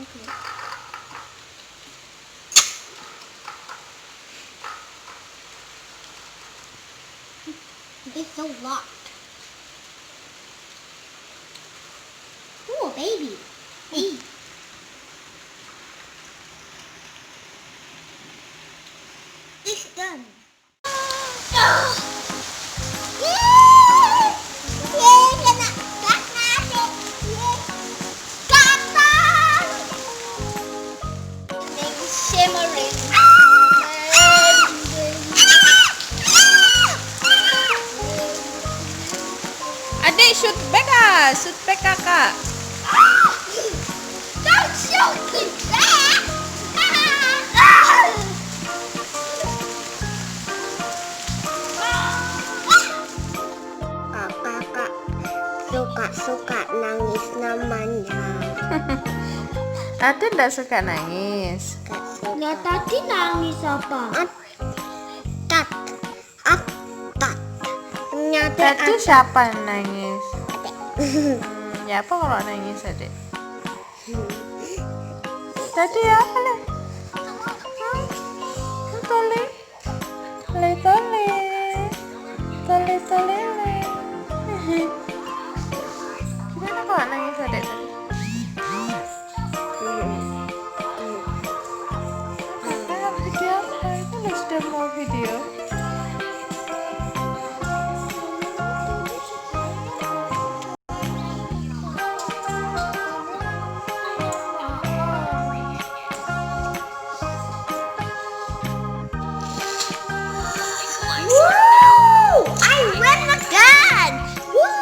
Okay. It's so locked. Oh, baby. Hey. It's done. Shimmering. Adik shoot back ah, shoot back kakak. Don't shoot me back! Kakak suka nangis namanya. Adik enggak suka nangis. Ya tadi nangis apa? Atat. Ternyata Tadi siapa yang nangis? Ya apa kalau nangis adik? Tadi apa le? Tole, tole, tole, tole, tole, le. Gimana kalau nangis adik tadi? Kakak video apa? Itu lo sudah mau video? Woo! I win again! Woo!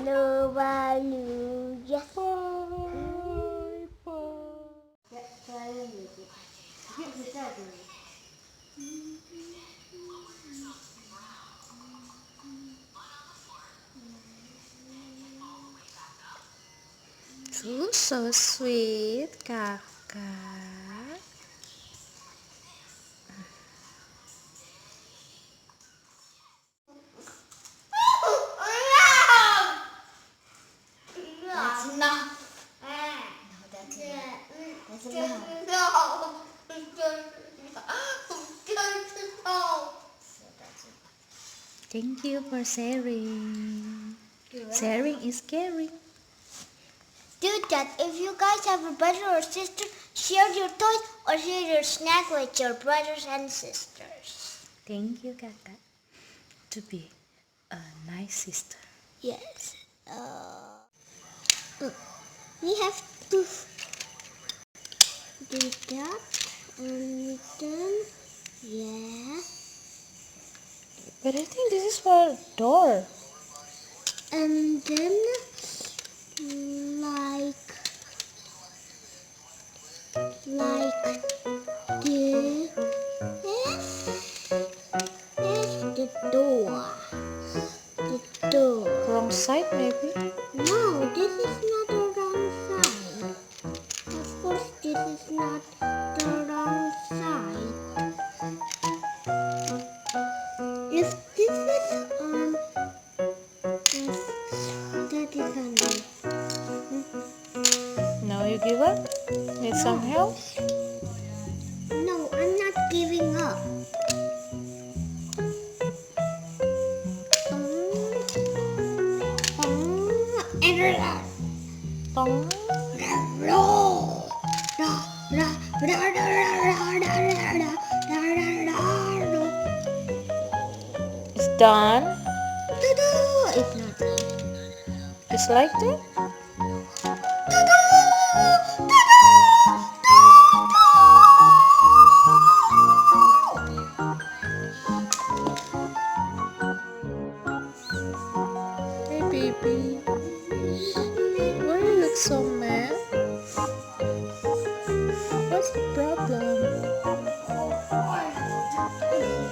No value, yes. So sweet, kakak. That's enough. No, that's enough. That's enough. Thank you for sharing. Sharing is caring. Do that. If you guys have a brother or sister, share your toys or share your snack with your brothers and sisters. Thank you, kakak, to be a nice sister. Yes. We have to do that and then, yeah. But I think this is for a door. And then, like this is the door. The door. Wrong side maybe. No, this is not the wrong side. Of course, this is not the wrong side. If this is on, yes, that is on me. Now you give up? Need some help? No, I'm not giving up. Tong. It's done. It's not done. It's like that. Hey baby, why you look so mad? What's the problem?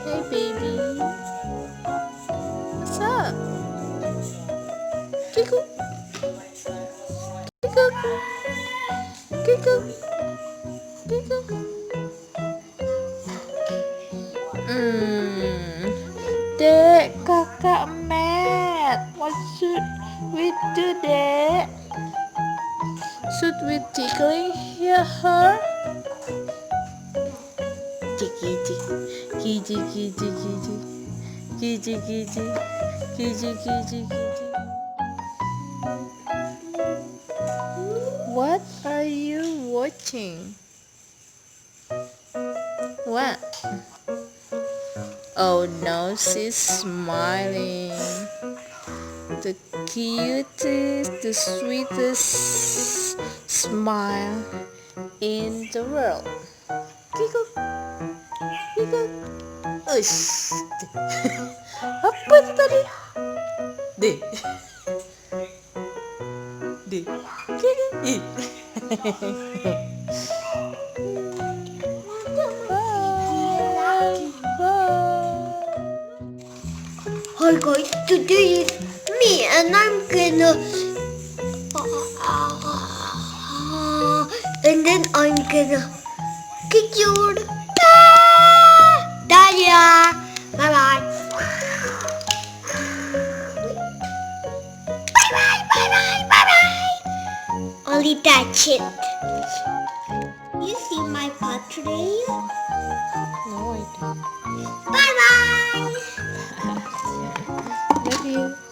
Hey baby. Kiku. Kiku. Kiku. Kiku. Dek, kakak mad. What should we do, Dek? Should we tickling her? Kiji, kiji, kiji, kiji, kiji, kiji, kiji, kiji, kiji. What are you watching? What? Oh no, she's smiling. The cutest, the sweetest smile in the world. Kiko, Kiko. Ush. Apa itu tadi? Deh. Deh. Kiki. Ih. Hi guys, today is me and I'm gonna and then I'm gonna kick your Daria. Bye bye. Bye bye, bye bye, bye bye. Only touch it. You see my paw trail? No, I don't. Bye bye. Love you.